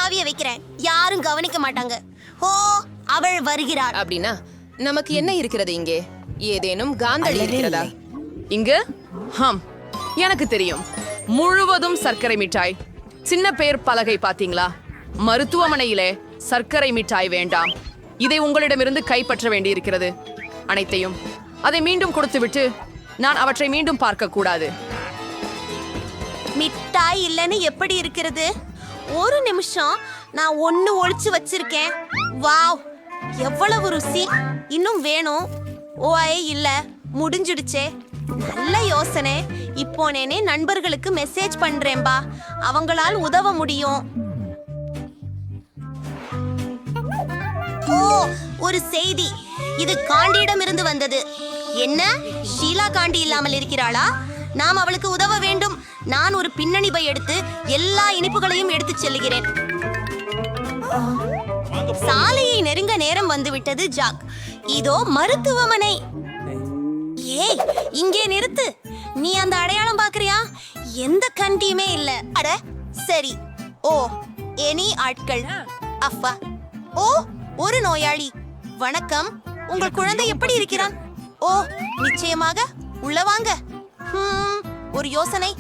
சாவியை வைக்கிறேன். யாரும் கவனிக்க மாட்டாங்க. ஓ, அவள் வருகிறாள். அப்படின்னா நமக்கு என்ன இருக்கிறது இங்கே? ஏதேனும் காந்தளி இருக்கிறதா இங்கு? எனக்கு தெரியும். முழுவதும் சர்க்கரை மிட்டாய். சின்ன பேர் பலகை பாத்தீங்களா? மருத்துவமனையிலே சர்க்கரை மிட்டாய் வேண்டாம். இதை உங்களிடமிருந்து கைப்பற்ற வேண்டியிருக்கிறது. அனைத்தையும் அதை மீண்டும் கொடுத்துவிட்டு நான் அவற்றை மீண்டும் பார்க்க கூடாது. மிட்டாய் இல்லைன்னு எப்படி இருக்கிறது? ஒரு நிமிஷம், நான் ஒண்ணு ஒளிச்சு வச்சிருக்கேன். வாவ், எவ்வளவு ருசி! இன்னும் வேணும்? ஓய், இல்ல, முடிஞ்சிடுச்சே. நல்ல யோசனை. இப்போ நேனே நண்பர்களுக்கு மெசேஜ் பண்றேன்பா. அவங்களால் உதவ முடியும். ஓ, ஒரு செய்தி. இது காண்டியிடம் இருந்து வந்தது. என்ன, ஷீலா காண்டி இல்லாமல் இருக்கிறாளா? நாம் அவளுக்கு உதவ வேண்டும். நான் ஒரு பின்னணி பை எடுத்து எல்லா இனிப்புகளையும் எடுத்துச் செல்கிறேன். சாலையை நெருங்க நேரம் வந்துவிட்டது. ஜாக், இதோ மருத்துவமனை. ஏய், இங்கே நிறுத்து. நீ அந்த அடையாளம் பாக்குறியா? எந்த கண்டியுமே இல்ல. அட சரி. ஓ, எனி ஆட்கள். அப்பா, ஓ, ஒரு நோயாளி. வணக்கம், உங்கள் குழந்தை எப்படி இருக்கிறான்? ஓ, நிச்சயமாக, உள்ள வாங்க. ஒரு யோசனை.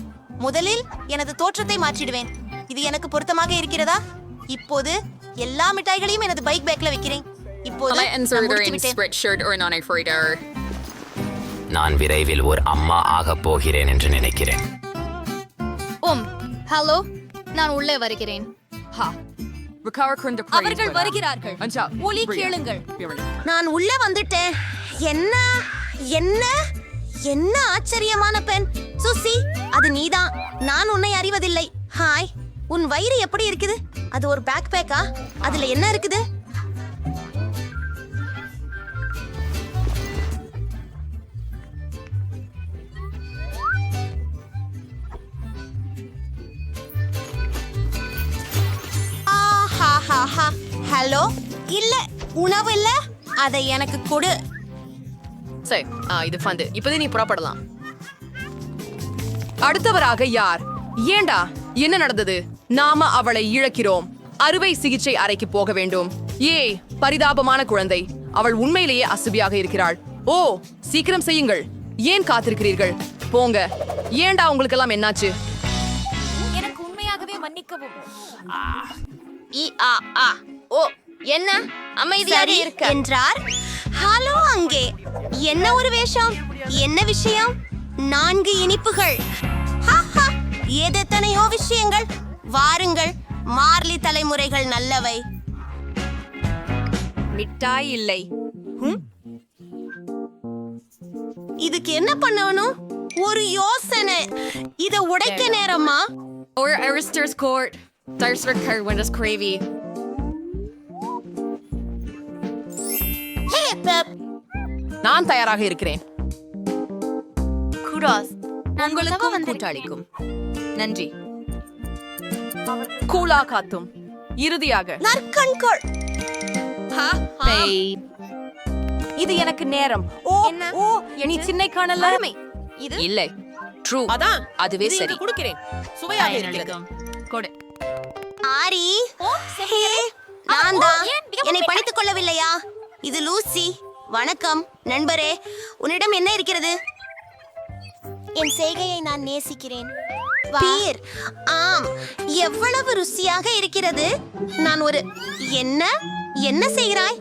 முதலில் எனது தோற்றத்தை மாற்றிடுவேன். இது எனக்கு பொருத்தமாக இருக்கிறதா? இப்போது எல்லா மிட்டாய்களையும் எனது பைக் பேக்ல வைக்கிறேன். இப்போது நான் விரைவில் ஒரு அம்மா ஆக போகிறேன் என்று நினைக்கிறேன். ஹலோ, நான் உள்ளே வருகிறேன். அவர்கள் வருகிறார்கள். ஒலி கேளுங்கள். நான் உள்ள வந்துட்டேன். என்ன என்ன என்ன ஆச்சரியமான பெண். சுசி, அது நீதான். நான் உன்னை அறிவதில்லை. ஹாய், உன் வயிறு எப்படி இருக்குது? அது ஒரு பேக் பேக்கா? அதுல என்ன இருக்குது? ஹலோ, இல்ல, உணவு இல்ல. அதை எனக்கு கொடு. சரி, இது ஃபந்து. இப்போதே நீ புறப்படலாம். அடுத்தவராக யார்? ஏண்டா, என்ன நடந்தது? நாம அவளை இழக்கிறோம். அறுவை சிகிச்சை அறைக்கு போக வேண்டும். ஏய், பரிதாபமான குழந்தை. அவள் உண்மையிலேயே அசுபியாக இருக்கிறாள். ஓ, சீக்கிரம் செய்யுங்கள். ஏன் காத்திருக்கிறீர்கள்? போங்க. ஏண்டா, உங்களுக்கெல்லாம் என்னாச்சு? எனக்கு உண்மையாகவே மன்னிக்கவும். ஓ, என்ன அமைதியாக இருக்க என்றார். ஹலோ, அங்கே என்ன ஒரு வேஷம்? என்ன விஷயம்? 4 இனிப்புகள். ஏதெத்தனையோ விஷயங்கள். வாருங்கள், மார்லி தலைமுறைகள் நல்லவை. மிட்டாய் இல்லை. இதுக்கு என்ன பண்ணணும்? ஒரு யோசனை. இத உடைக்க நேரமா? Or Aristo's court. There's the card when it's cravey. நான் தயாராக இருக்கிறேன். உங்களுக்கும் கூட்டாளிக்கும் நன்றி. கூலா காத்தும். இறுதியாக நற்கண்கள். இது எனக்கு நேரம். ஓ, ஓ, நீ சின்னை காணல. இது இல்லை. ட்ரூ. அதான் அதுவே சரி. கொடுக்கிறேன். சுவையாக இருக்கிறது. கொடு. ஆரி, நான் தான். என்னை படித்துக் கொள்ளவில்லையா? இது லூசி. வணக்கம் நண்பரே. உன்னிடம் என்ன இருக்கிறது? என் செய்கையை நான் நேசிக்கிறேன். பீர். ஆம், எவ்வளவு ருசியாக இருக்கிறது. நான் ஒரு என்ன என்ன செய்கிறாய்?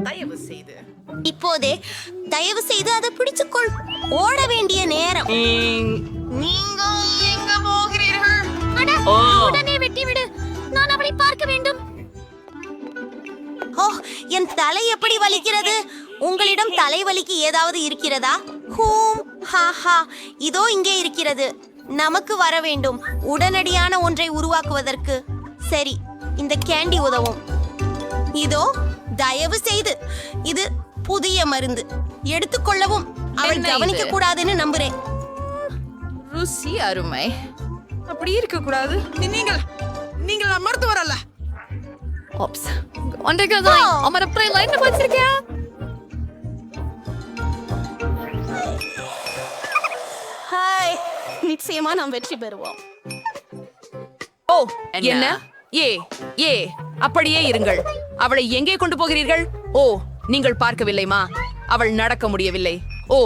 தயவு செய்து இப்போதே தயவு செய்து அதை பிடிச்சுக்கொள். ஓட வேண்டிய நேரம். நீங்கள் எங்க போகிறீர்கள்? உடனே வெட்டிவிடு. நான் அவளை பார்க்க வேண்டும். ஓ, என் தலை எப்படி வலிக்கிறது. உங்களிடம் தலைவலிக்கு ஏதாவது இருக்கிறதா? ஹூம், ஹாஹா, இதோ இங்கே இருக்கிறது. நமக்கு வர வேண்டும் உடனடியான ஒன்றை உருவாக்குவதற்கு. சரி, இந்த கேண்டி உதவும். இதோ, தயவு செய்து. இது புதிய மருந்து. எடுத்துக்கொள்ளவும். அவள் கவனிக்க கூடாதுன்னு நம்புறேன். ருசி அருமை. அப்படி இருக்க கூடாது. நீங்கள் மருத்துவர் அல்ல. ஓப்ஸ். அமர ப்ரை லைன் வச்சிருக்கியா? ஹாய், நிச்சயமா நாம் வெற்றி பெறுவோம். ஓ, ஓ என்ன ஏ ஏ அப்படியே இருங்கள். அவளை எங்கே கொண்டு போகிறீர்கள்? ஓ நீங்கள் பார்க்கவில்லைமா? அவள் நடக்க முடியவில்லை. ஓ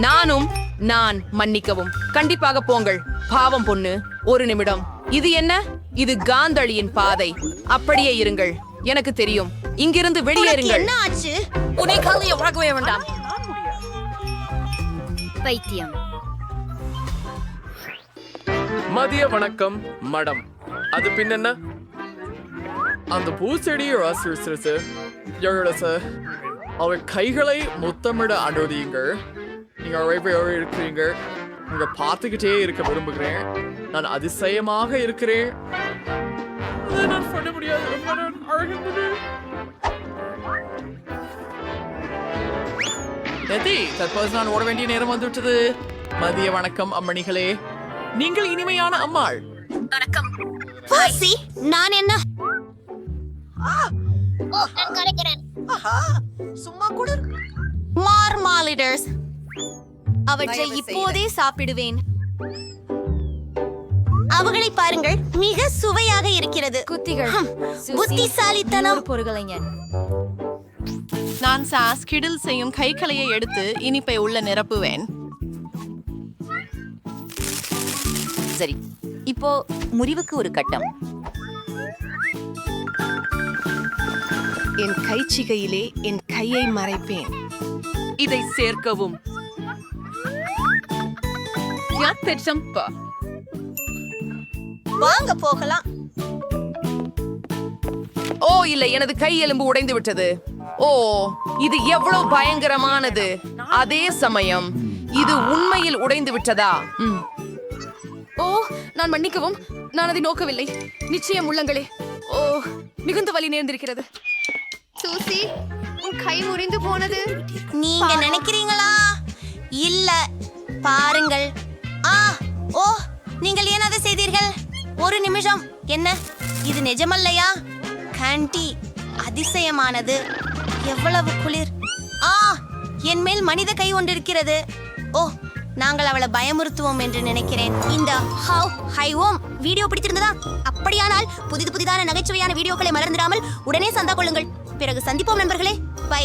நான் மன்னிக்கவும். கண்டிப்பாக போங்கள். பாவம் பொண்ணு. ஒரு நிமிடம். இது என்ன? இது காந்தளியின் பாதை. அப்படியே இருங்கள். எனக்கு தெரியும். இங்கிருந்து உனக்கு வெளியேறுங்கள். என்ன ஆச்சு? உன்னை காலையை உறக்கவே வேண்டாம். பைத்தியம். மதிய வணக்கம் மடம். அது பின்னென்ன? அந்த பூச்செடியை அவர் கைகளை முத்தமிட அனுமதியுங்கள். நீங்க அழைப்பையோடு இருக்கிறீங்க. உங்க பார்த்துக்கிட்டே இருக்க விரும்புகிறேன். நான் அதிசயமாக இருக்கிறேன். அதை நான் சொல்ல முடியாது. ரொம்ப நான் அழகின்றது. தற்போது நான் ஓட வேண்டிய நேரம் வந்துவிட்டது. மதிய வணக்கம் அம்மணிகளே. நீங்கள் இனிமையான அம்மாள். பாசி, நான் என்ன? நான் கரைக்கிறேன். மார்மாலிடர்ஸ். அவற்றை இப்போதே சாப்பிடுவேன். அவர்களை பாருங்கள், மிக சுவையாக இருக்கிறது. புத்திசாலித்தனம். நான் சாஸ் கிடில் செய்யும் கைக்களையை எடுத்து இனிப்பை உள்ள நிரப்புவேன். சரி, இப்போ முறிவுக்கு ஒரு கட்டம். என் கைச்சிகையிலே என் கையை மறைப்பேன். இதை சேர்க்கவும். வாங்க போகலாம். ஓ இல்லை, எனது கை எலும்பு உடைந்து விட்டது. ஓ இது எவ்வளவு பயங்கரமானது. அதே சமயம் இது உண்மையில் உடைந்து விட்டதா? ஓ நான் மன்னிக்கவும். நான் அதை நோக்கவில்லை. நிச்சயம் உள்ளங்களே. ஓ மிகுந்த வலி நேர்ந்திருக்கிறது. சூசி, உன் கை முறிந்து போனது. நீங்க நினைக்கிறீங்களா? இல்ல, பாருங்கள். ஓ நீங்கள் ஏன் அதை செய்தீர்கள்? ஒரு நிமிஷம். என்ன இது நிஜமல்லையா? கண்டி அதிசயமானது. எவ்வளவு குளிர். என் மேல் மனித கை ஒன்றிருக்கிறது. ஓ நாங்கள் அவளை பயமுறுத்துவோம் என்று நினைக்கிறேன். இந்த ஹைவோம் வீடியோ பிடித்திருந்ததா? அப்படியானால் புதிதான நகைச்சுவையான வீடியோக்களை மறந்துடாமல் உடனே சந்தா கொள்ளுங்கள். பிறகு சந்திப்போம் நண்பர்களே. பை.